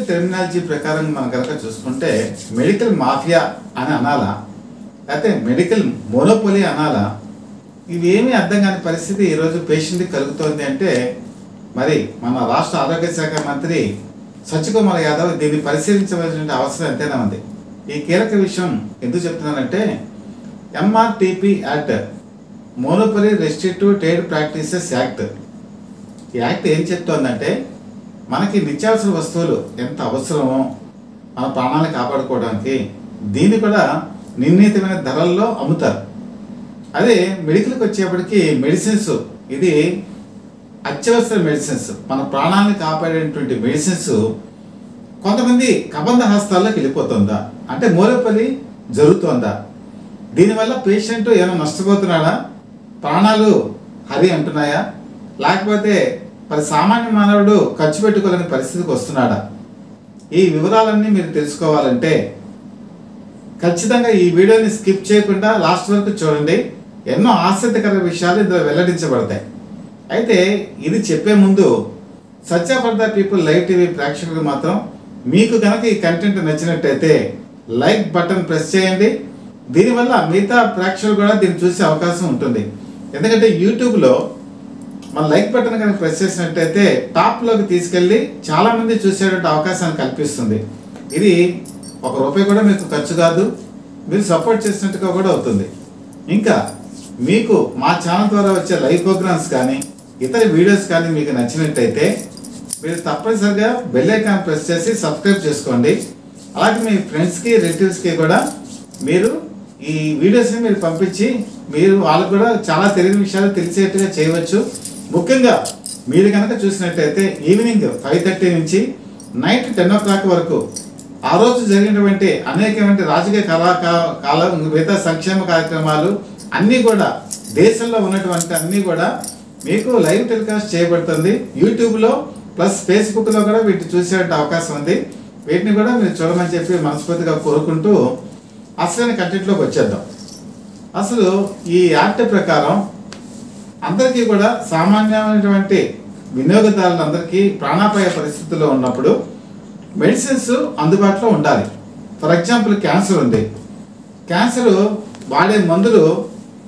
Medical terminology ప్రకారం మనం కనుక చూసుకుంటే మెడికల్ మాఫియా అని అనాలా, లేకపోతే మెడికల్ మోనోపోలీ అనాలా, ఇవేమీ అర్థం కాని పరిస్థితి ఈరోజు పేషెంట్కి కలుగుతోంది. అంటే మరి మన రాష్ట్ర ఆరోగ్య శాఖ మంత్రి సత్యకుమార్ యాదవ్ దీన్ని పరిశీలించవలసిన అవసరం ఎంతైనా ఉంది. ఈ కీలక విషయం ఎందుకు చెప్తున్నానంటే MRTP act, monopoly restrictive trade practices act. ఈ యాక్ట్ ఏం చెప్తోందంటే మనకి నిత్యావసర వస్తువులు ఎంత అవసరమో మన ప్రాణాలను కాపాడుకోవడానికి దీన్ని కూడా నిర్ణీతమైన ధరల్లో అమ్ముతారు. అదే మెడికల్కి వచ్చేప్పటికి మెడిసిన్స్, ఇది అత్యవసర మెడిసిన్స్, మన ప్రాణాలను కాపాడేటువంటి మెడిసిన్స్ కొంతమంది కబంధ హస్తాల్లోకి వెళ్ళిపోతుందా, అంటే మోనోపోలీ జరుగుతోందా, దీనివల్ల పేషెంట్ ఏమైనా నష్టపోతున్నాడా, ప్రాణాలు హరి అంటున్నాయా, లేకపోతే మరి సామాన్య మానవుడు ఖర్చు పెట్టుకోలేని పరిస్థితికి వస్తున్నాడా? ఈ వివరాలన్నీ మీరు తెలుసుకోవాలంటే ఖచ్చితంగా ఈ వీడియోని స్కిప్ చేయకుండా లాస్ట్ వరకు చూడండి. ఎన్నో ఆసక్తికర విషయాలు ఇందులో వెల్లడించబడతాయి. అయితే ఇది చెప్పే ముందు Satya for the people live TV ప్రేక్షకులకు మాత్రం మీకు కనుక ఈ కంటెంట్ నచ్చినట్టయితే లైక్ బటన్ ప్రెస్ చేయండి. దీనివల్ల మిగతా ప్రేక్షకులు కూడా దీన్ని చూసే అవకాశం ఉంటుంది. ఎందుకంటే యూట్యూబ్లో మన లైక్ బటన్ కనుక ప్రెస్ చేసినట్టయితే టాప్లోకి తీసుకెళ్ళి చాలామంది చూసేటువంటి అవకాశాన్ని కల్పిస్తుంది. ఇది ₹1 కూడా మీకు ఖర్చు కాదు, మీరు సపోర్ట్ చేసినట్టుగా కూడా అవుతుంది. ఇంకా మీకు మా ఛానల్ ద్వారా వచ్చే లైవ్ ప్రోగ్రామ్స్ కానీ ఇతర వీడియోస్ కానీ మీకు నచ్చినట్టయితే మీరు తప్పనిసరిగా బెల్ ఐకాన్ ప్రెస్ చేసి సబ్స్క్రైబ్ చేసుకోండి. అలాగే మీ ఫ్రెండ్స్కి రిలేటివ్స్కి కూడా మీరు ఈ వీడియోస్ని మీరు పంపించి మీరు వాళ్ళకు కూడా చాలా తెలియని విషయాలు తెలిసేట్టుగా చేయవచ్చు. ముఖ్యంగా మీరు కనుక చూసినట్టయితే ఈవినింగ్ 5:30 నుంచి నైట్ 10 o'clock వరకు ఆ రోజు జరిగినటువంటి అనేకమైన రాజకీయ మిగతా సంక్షేమ కార్యక్రమాలు అన్నీ కూడా దేశంలో ఉన్నటువంటి అన్నీ కూడా మీకు లైవ్ టెలికాస్ట్ చేయబడుతుంది. యూట్యూబ్లో ప్లస్ ఫేస్బుక్లో కూడా వీటిని చూసే అవకాశం ఉంది. వీటిని కూడా మీరు చూడమని చెప్పి మనస్ఫూర్తిగా కోరుకుంటూ అసలైన కంటెంట్లోకి వచ్చేద్దాం. అసలు ఈ యాక్ట్ ప్రకారం అందరికీ కూడా సామాన్యమైనటువంటి వినియోగదారులందరికీ ప్రాణాపాయ పరిస్థితుల్లో ఉన్నప్పుడు మెడిసిన్స్ అందుబాటులో ఉండాలి. ఫర్ ఎగ్జాంపుల్ క్యాన్సర్ ఉంది, క్యాన్సర్ వాడే మందులు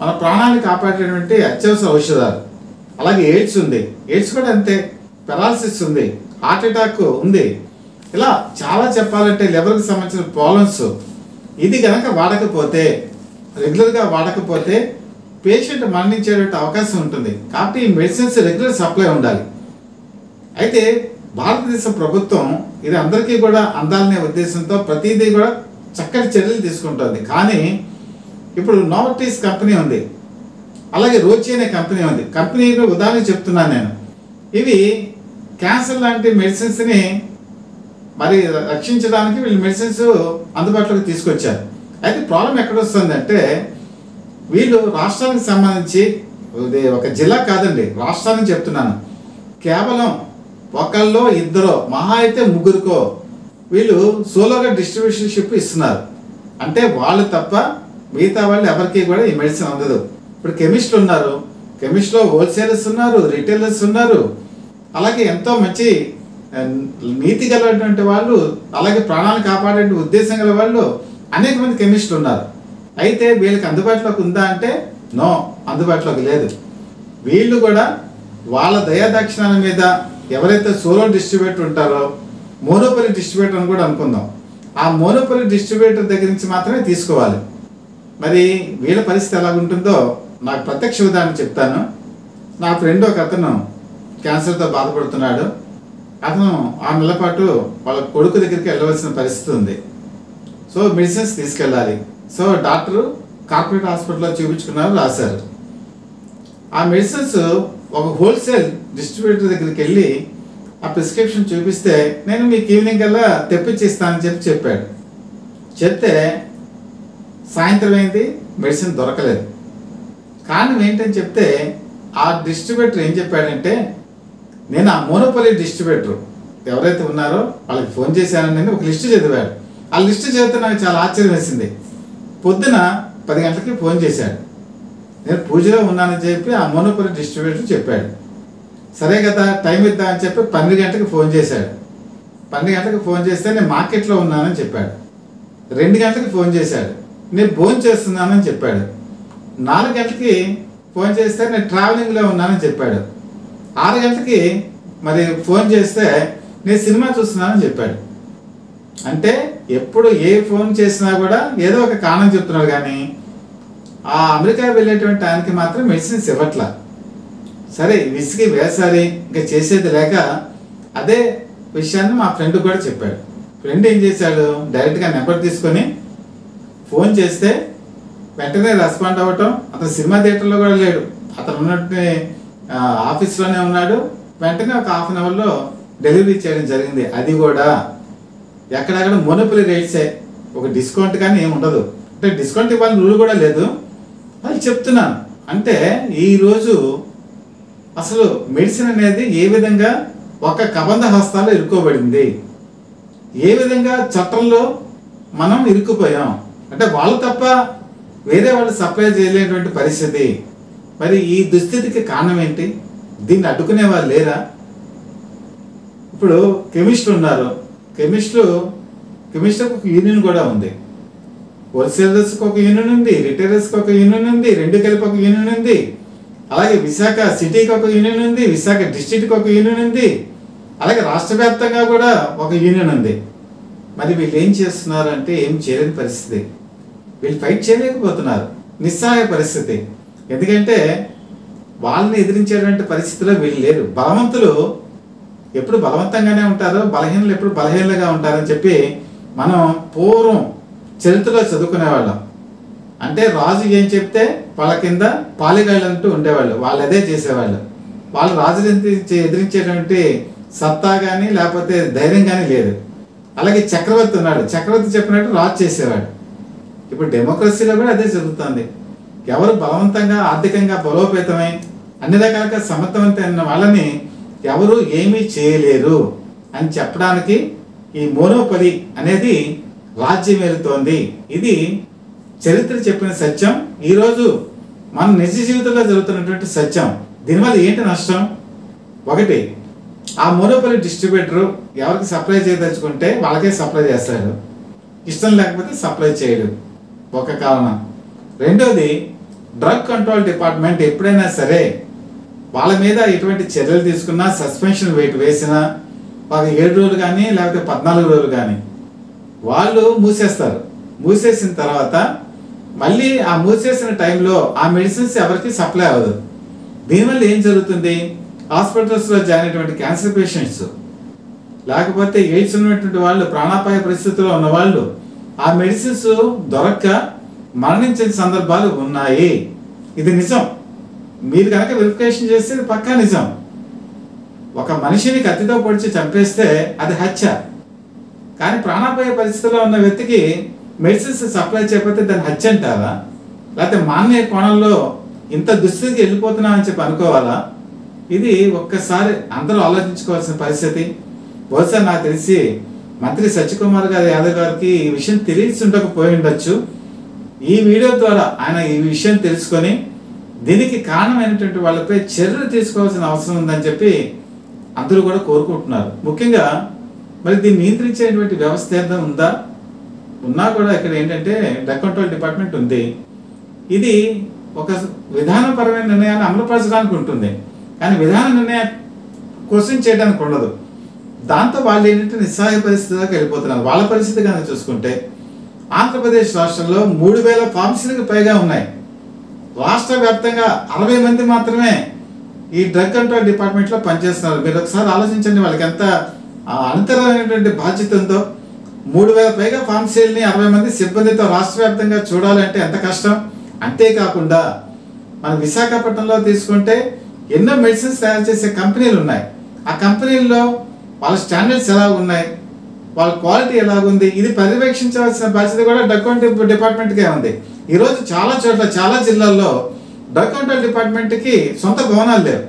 మన ప్రాణాన్ని కాపాడేటువంటి అత్యవసర ఔషధాలు. అలాగే ఎయిడ్స్ ఉంది, ఎయిడ్స్ కూడా అంతే. పెరాలసిస్ ఉంది, హార్ట్ అటాక్ ఉంది. ఇలా చాలా చెప్పాలంటే లివర్కి సంబంధించిన ప్రాబ్లమ్స్. ఇది కనుక వాడకపోతే, రెగ్యులర్గా వాడకపోతే పేషెంట్ మరణించేటువంటి అవకాశం ఉంటుంది. కాబట్టి ఈ మెడిసిన్స్ రెగ్యులర్ సప్లై ఉండాలి. అయితే భారతదేశ ప్రభుత్వం ఇది అందరికీ కూడా అందాలనే ఉద్దేశంతో ప్రతిదీ కూడా చక్కటి చర్యలు తీసుకుంటుంది. కానీ ఇప్పుడు నోవర్టీస్ కంపెనీ ఉంది, అలాగే రోచి అనే కంపెనీ ఉంది. కంపెనీలు ఉదాహరణ చెప్తున్నాను నేను. ఇవి క్యాన్సర్ లాంటి మెడిసిన్స్ని మరి రక్షించడానికి వీళ్ళు మెడిసిన్స్ అందుబాటులోకి తీసుకొచ్చారు. అయితే ప్రాబ్లం ఎక్కడ వస్తుందంటే వీళ్ళు రాష్ట్రానికి సంబంధించి ఒక జిల్లా కాదండి, రాష్ట్రానికి చెప్తున్నాను, కేవలం ఒకళ్ళో ఇద్దరో మహా అయితే ముగ్గురికో వీళ్ళు సోలోగా డిస్ట్రిబ్యూషన్షిప్ ఇస్తున్నారు. అంటే వాళ్ళు తప్ప మిగతా వాళ్ళు ఎవరికి కూడా ఈ మెడిసిన్ అందదు. ఇప్పుడు కెమిస్టులు ఉన్నారు, కెమిస్ట్లో హోల్సేలర్స్ ఉన్నారు, రిటైలర్స్ ఉన్నారు, అలాగే ఎంతో మంచి నీతి గలటువంటి వాళ్ళు, అలాగే ప్రాణాలను కాపాడే ఉద్దేశం గల వాళ్ళు అనేక మంది కెమిస్టులు ఉన్నారు. అయితే వీళ్ళకి అందుబాటులోకి ఉందా అంటే నో, అందుబాటులోకి లేదు. వీళ్ళు కూడా వాళ్ళ దయాదాక్షిణాల మీద ఎవరైతే సోలో డిస్ట్రిబ్యూటర్ ఉంటారో, మోనోపోలీ డిస్ట్రిబ్యూటర్ అని కూడా అనుకుందాం, ఆ మోనోపోలీ డిస్ట్రిబ్యూటర్ దగ్గర నుంచి మాత్రమే తీసుకోవాలి. మరి వీళ్ళ పరిస్థితి ఎలా ఉంటుందో నాకు ప్రత్యక్ష ఉదాహరణ చెప్తాను. నా ఫ్రెండ్ ఒక అతను క్యాన్సర్తో బాధపడుతున్నాడు. అతను 6 నెలల పాటు వాళ్ళ కొడుకు దగ్గరికి వెళ్ళవలసిన పరిస్థితి ఉంది. సో మెడిసిన్స్ తీసుకెళ్ళాలి. సో డాక్టరు కార్పొరేట్ హాస్పిటల్లో చూపించుకున్నారు, రాశారు. ఆ మెడిసిన్స్ ఒక హోల్సేల్ డిస్ట్రిబ్యూటర్ దగ్గరికి వెళ్ళి ఆ ప్రిస్క్రిప్షన్ చూపిస్తే నేను మీకు ఈవినింగ్ కల్లా తెప్పించి ఇస్తానని చెప్పాడు. చెప్తే సాయంత్రం అయింది, మెడిసిన్ దొరకలేదు. కారణం ఏంటని చెప్తే ఆ డిస్ట్రిబ్యూటర్ ఏం చెప్పాడంటే నేను ఆ మోనోపోలీ డిస్ట్రిబ్యూటర్ ఎవరైతే ఉన్నారో వాళ్ళకి ఫోన్ చేశానని ఒక లిస్టు చదివాడు. ఆ లిస్టు చదివితే నాకు చాలా ఆశ్చర్యం వేసింది. పొద్దున 10 గంటలకి ఫోన్ చేశాడు. నేను పూజలో ఉన్నానని చెప్పి ఆ మోనోపోలీ డిస్ట్రిబ్యూటర్ చెప్పాడు. సరే కదా టైం ఇద్దామని చెప్పి 12 గంటలకు ఫోన్ చేశాడు. 12 గంటలకు ఫోన్ చేస్తే నేను మార్కెట్లో ఉన్నానని చెప్పాడు. 2 గంటలకు ఫోన్ చేశాడు, నేను భోజనం చేస్తున్నానని చెప్పాడు. 4 గంటలకి ఫోన్ చేస్తే నేను ట్రావెలింగ్లో ఉన్నానని చెప్పాడు. 6 గంటలకి మరి ఫోన్ చేస్తే నేను సినిమా చూస్తున్నానని చెప్పాడు. అంటే ఎప్పుడు ఏ ఫోన్ చేసినా కూడా ఏదో ఒక కారణం చెప్తున్నాడు, కానీ ఆ అమెరికా వెళ్ళేటువంటి ఆయనకి మాత్రం మెడిసిన్స్ ఇవ్వట్లా. సరే విసిగి వేసారి ఇంకా చేసేది లేక అదే విషయాన్ని మా ఫ్రెండ్ కూడా చెప్పాడు. ఫ్రెండ్ ఏం చేశాడు, డైరెక్ట్గా నెంబర్ తీసుకొని ఫోన్ చేస్తే వెంటనే రెస్పాండ్ అవ్వటం. అతను సినిమా థియేటర్లో కూడా లేడు, అతను ఉన్నట్టు ఆఫీస్లోనే ఉన్నాడు. వెంటనే ఒక హాఫ్ అన్ అవర్లో డెలివరీ చేయడం జరిగింది. అది కూడా ఎక్కడెక్కడ మోనోపొలీ రేట్సే, ఒక డిస్కౌంట్ కానీ ఏమి ఉండదు. అంటే డిస్కౌంట్ ఇవ్వాలని రూల్ కూడా లేదు. అది చెప్తున్నాను. అంటే ఈరోజు అసలు మెడిసిన్ అనేది ఏ విధంగా ఒక కబంధ హస్తాల్లో ఇరుక్కోబడింది, ఏ విధంగా చట్టంలో మనం ఇరుక్కుపోయాం. అంటే వాళ్ళు తప్ప వేరే వాళ్ళు సప్లై చేయలేనటువంటి పరిస్థితి. మరి ఈ దుస్థితికి కారణం ఏంటి? దీన్ని అడ్డుకునే వాళ్ళు లేరా? ఇప్పుడు కెమిస్టులు ఉన్నారు, కెమిస్ట్లకు ఒక యూనియన్ కూడా ఉంది. హోల్సేలర్స్కి ఒక యూనియన్ ఉంది, రిటైలర్స్కి ఒక యూనియన్ ఉంది, రెండు కలిపి ఒక యూనియన్ ఉంది. అలాగే విశాఖ సిటీకి ఒక యూనియన్ ఉంది, విశాఖ డిస్ట్రిక్ట్కి ఒక యూనియన్ ఉంది, అలాగే రాష్ట్ర వ్యాప్తంగా కూడా ఒక యూనియన్ ఉంది. మరి వీళ్ళు ఏం చేస్తున్నారు అంటే ఏం చేయలేని పరిస్థితి. వీళ్ళు ఫైట్ చేయలేకపోతున్నారు, నిస్సహాయ పరిస్థితి. ఎందుకంటే వాళ్ళని ఎదిరించేటువంటి పరిస్థితిలో వీళ్ళు లేరు. బలవంతులు ఎప్పుడు బలవంతంగానే ఉంటారు, బలహీనలు ఎప్పుడు బలహీనలుగా ఉంటారని చెప్పి మనం పూర్వం చరిత్రలో చదువుకునేవాళ్ళం. అంటే రాజు ఏం చెప్తే వాళ్ళ కింద పాలిగాళ్ళు అంటూ ఉండేవాళ్ళు, వాళ్ళు అదే చేసేవాళ్ళు. వాళ్ళు రాజుని ఎదిరించేటువంటి సత్తా కానీ లేకపోతే ధైర్యం కానీ లేదు. అలాగే చక్రవర్తి ఉన్నాడు, చక్రవర్తి చెప్పినట్టు రాజు చేసేవాడు. ఇప్పుడు డెమోక్రసీలో కూడా అదే జరుగుతుంది. ఎవరు బలవంతంగా ఆర్థికంగా బలోపేతమై అన్ని రకాలుగా సమర్థవంతమైన వాళ్ళని ఎవరు ఏమీ చేయలేరు అని చెప్పడానికి ఈ మోనోపొలీ అనేది రాజ్యం ఏలుతోంది. ఇది చరిత్ర చెప్పిన సత్యం, ఈరోజు మన నిజ జీవితంలో జరుగుతున్నటువంటి సత్యం. దీనివల్ల ఏంటి నష్టం? ఒకటి, ఆ మోనోపొలీ డిస్ట్రిబ్యూటర్ ఎవరికి సప్లై చేయదలుచుకుంటే వాళ్ళకే సప్లై చేస్తాడు, ఇష్టం లేకపోతే సప్లై చేయడు, ఒక కారణం. రెండోది, డ్రగ్ కంట్రోల్ డిపార్ట్మెంట్ ఎప్పుడైనా సరే వాళ్ళ మీద ఎటువంటి చర్యలు తీసుకున్నా, సస్పెన్షన్ వెయిట్ వేసినా ఒక 7 రోజులు కానీ లేకపోతే 14 రోజులు కానీ వాళ్ళు మూసేస్తారు. మూసేసిన తర్వాత మళ్ళీ ఆ మూసేసిన టైంలో ఆ మెడిసిన్స్ ఎవరికి సప్లై అవ్వదు. దీనివల్ల ఏం జరుగుతుంది? హాస్పిటల్స్లో జాయిన్ అయినటువంటి క్యాన్సర్ పేషెంట్స్ లేకపోతే ఎయిడ్స్ ఉన్నటువంటి వాళ్ళు, ప్రాణాపాయ పరిస్థితుల్లో ఉన్న వాళ్ళు ఆ మెడిసిన్స్ దొరక్క మరణించిన సందర్భాలు ఉన్నాయి. ఇది నిజం. మీరు కనుక వెరిఫికేషన్ చేస్తే ఇది పక్కా నిజం. ఒక మనిషిని కత్తితో పొడిచి చంపేస్తే అది హత్య, కానీ ప్రాణాపాయ పరిస్థితుల్లో ఉన్న వ్యక్తికి మెడిసిన్స్ సప్లై చేయకపోతే దాన్ని హత్య అంటారా? లేకపోతే మానవీయ కోణంలో ఇంత దుస్థితికి వెళ్ళిపోతున్నామని చెప్పి అనుకోవాలా? ఇది ఒక్కసారి అందరూ ఆలోచించుకోవాల్సిన పరిస్థితి. బహుశా నాకు తెలిసి మంత్రి సత్యకుమార్ గారి యాదవ్ గారికి ఈ విషయం తెలిసి ఉండకపోయి ఉండొచ్చు. ఈ వీడియో ద్వారా ఆయన ఈ విషయం తెలుసుకొని దీనికి కారణమైనటువంటి వాళ్ళపై చర్యలు తీసుకోవాల్సిన అవసరం ఉందని చెప్పి అందరూ కూడా కోరుకుంటున్నారు. ముఖ్యంగా మరి దీన్ని నియంత్రించేటువంటి వ్యవస్థ ఏదైనా ఉందా? ఉన్నా కూడా ఇక్కడ ఏంటంటే డ్రగ్ కంట్రోల్ డిపార్ట్మెంట్ ఉంది. ఇది ఒక విధానపరమైన నిర్ణయాన్ని అమలుపరచడానికి ఉంటుంది, కానీ విధాన నిర్ణయం క్వశ్చన్ చేయడానికి ఉండదు. దాంతో వాళ్ళు ఏంటంటే నిస్సహాయ పరిస్థితిలోకి వెళ్ళిపోతున్నారు. వాళ్ళ పరిస్థితి కనుక చూసుకుంటే ఆంధ్రప్రదేశ్ రాష్ట్రంలో 3000 ఫార్మసీలకు పైగా ఉన్నాయి. రాష్ట్ర వ్యాప్తంగా 60 మంది మాత్రమే ఈ డ్రగ్ కంట్రోల్ డిపార్ట్మెంట్లో పనిచేస్తున్నారు. మీరు ఒకసారి ఆలోచించండి, వాళ్ళకి ఎంత అంతరమైనటువంటి బాధ్యత ఉందో. 3000 పైగా ఫార్మసీలని 60 మంది సిబ్బందితో రాష్ట్ర వ్యాప్తంగా చూడాలంటే ఎంత కష్టం. అంతేకాకుండా మన విశాఖపట్నంలో తీసుకుంటే ఎన్నో మెడిసిన్స్ తయారు చేసే కంపెనీలు ఉన్నాయి. ఆ కంపెనీల్లో వాళ్ళ స్టాండర్డ్స్ ఎలా ఉన్నాయి, వాళ్ళ క్వాలిటీ ఎలాగుంది, ఇది పర్యవేక్షించవలసిన బాధ్యత కూడా డ్రగ్ కంట్రోల్ డిపార్ట్మెంట్కే ఉంది. ఈరోజు చాలా చోట్ల, చాలా జిల్లాల్లో డ్రగ్ కంట్రోల్ డిపార్ట్మెంట్కి సొంత భవనాలు లేవు.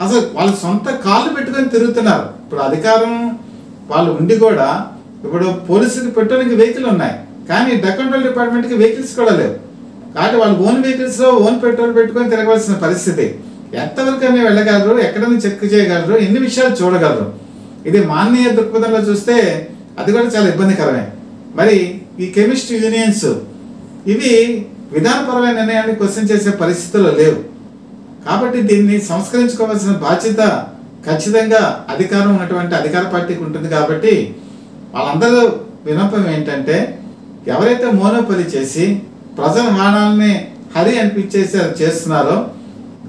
అసలు వాళ్ళు సొంత కాళ్ళు పెట్టుకొని తిరుగుతున్నారు. ఇప్పుడు అధికారం వాళ్ళు ఉండి కూడా ఇప్పుడు పోలీసుకి పెట్రోలింగ్ వెహికల్ ఉన్నాయి, కానీ డ్రగ్ కంట్రోల్ డిపార్ట్మెంట్కి వెహికల్స్ కూడా లేవు. కాబట్టి వాళ్ళు ఓన్ వెహికల్స్లో ఓన్ పెట్రోల్ పెట్టుకొని తిరగవలసిన పరిస్థితి. ఎంతవరకు అని వెళ్ళగలరు, ఎక్కడైనా చెక్ చేయగలరు, ఎన్ని విషయాలు చూడగలరు. ఇది మాననీయ దృక్పథంలో చూస్తే అది కూడా చాలా ఇబ్బందికరమే. మరి ఈ కెమిస్ట్ యూనియన్స్ ఇవి విధానపరమైన నిర్ణయాన్ని క్వశ్చన్ చేసే పరిస్థితుల్లో లేవు. కాబట్టి దీన్ని సంస్కరించుకోవాల్సిన బాధ్యత ఖచ్చితంగా అధికారం ఉన్నటువంటి అధికార పార్టీకి ఉంటుంది. కాబట్టి వాళ్ళందరూ విన్నపం ఏంటంటే, ఎవరైతే మోనోపలి చేసి ప్రజల హానాలని హరి అనిపించేసి చేస్తున్నారో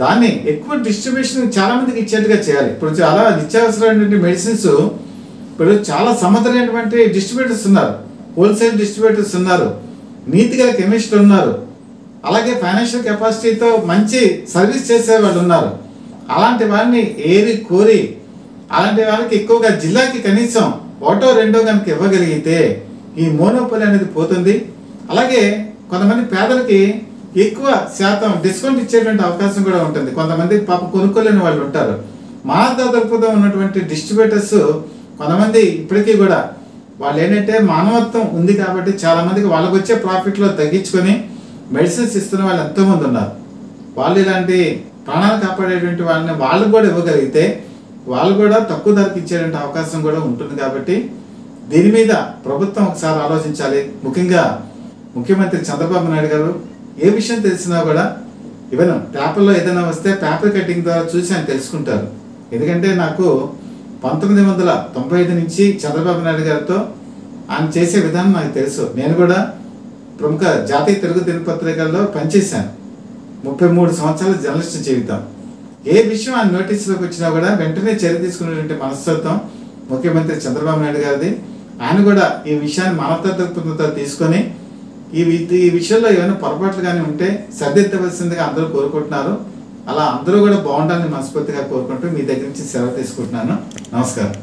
దాన్ని ఎక్కువ డిస్ట్రిబ్యూషన్ చాలా మందికి ఇచ్చేట్టుగా చేయాలి. ఇప్పుడు చాలా నిత్యావసరమైనటువంటి మెడిసిన్స్ ఇప్పుడు చాలా సమర్థమైనటువంటి డిస్ట్రిబ్యూటర్స్ ఉన్నారు, హోల్సేల్ డిస్ట్రిబ్యూటర్స్ ఉన్నారు, నీతిగా కెమిస్ట్లు ఉన్నారు, అలాగే ఫైనాన్షియల్ కెపాసిటీతో మంచి సర్వీస్ చేసే వాళ్ళు ఉన్నారు. అలాంటి వారిని ఏరి కోరి అలాంటి వాళ్ళకి ఎక్కువగా జిల్లాకి కనీసం ఒకటో రెండో కనుక ఇవ్వగలిగితే ఈ మోనోపలి అనేది పోతుంది. అలాగే కొంతమంది పేదలకి ఎక్కువ శాతం డిస్కౌంట్ ఇచ్చేటువంటి అవకాశం కూడా ఉంటుంది. కొంతమంది పాపం కొనుక్కోలేని వాళ్ళు ఉంటారు. మానవతా దృక్పథం ఉన్నటువంటి డిస్ట్రిబ్యూటర్స్ కొంతమంది ఇప్పటికీ కూడా వాళ్ళు ఏంటంటే మానవత్వం ఉంది కాబట్టి చాలా మందికి వాళ్ళకి వచ్చే ప్రాఫిట్లో తగ్గించుకొని మెడిసిన్స్ ఇస్తున్న వాళ్ళు ఎంతోమంది ఉన్నారు. వాళ్ళు ఇలాంటి ప్రాణాలు కాపాడేటువంటి వాళ్ళని వాళ్ళు కూడా ఇవ్వగలిగితే వాళ్ళు కూడా తక్కువ ధరకు ఇచ్చేటువంటి అవకాశం కూడా ఉంటుంది. కాబట్టి దీని మీద ప్రభుత్వం ఒకసారి ఆలోచించాలి. ముఖ్యంగా ముఖ్యమంత్రి చంద్రబాబు నాయుడు గారు ఏ విషయం తెలిసినా కూడా ఈవెన్ పేపర్లో ఏదైనా వస్తే పేపర్ కటింగ్ ద్వారా చూసి ఆయన తెలుసుకుంటారు. ఎందుకంటే నాకు 1995 నుంచి చంద్రబాబు నాయుడు గారితో ఆయన చేసే విధానం నాకు తెలుసు. నేను కూడా ప్రముఖ జాతీయ తెలుగు దినపత్రికల్లో పనిచేశాను. 33 సంవత్సరాల జర్నలిస్ట్ జీవితం. ఏ విషయం ఆయన నోటీసులోకి వచ్చినా కూడా వెంటనే చర్య తీసుకునేటువంటి మనస్తత్వం ముఖ్యమంత్రి చంద్రబాబు నాయుడు గారిది. ఆయన కూడా ఈ విషయాన్ని మానవతా దృక్పథంతో తీసుకొని ఈ విషయంలో ఏమైనా పొరపాట్లు కానీ ఉంటే సరిదిద్దవలసిందిగా అందరూ కోరుకుంటున్నారు. అలా అందరూ కూడా బాగుండాలని మనస్ఫూర్తిగా కోరుకుంటూ మీ దగ్గర నుంచి సెలవు తీసుకుంటున్నాను. నమస్కారం.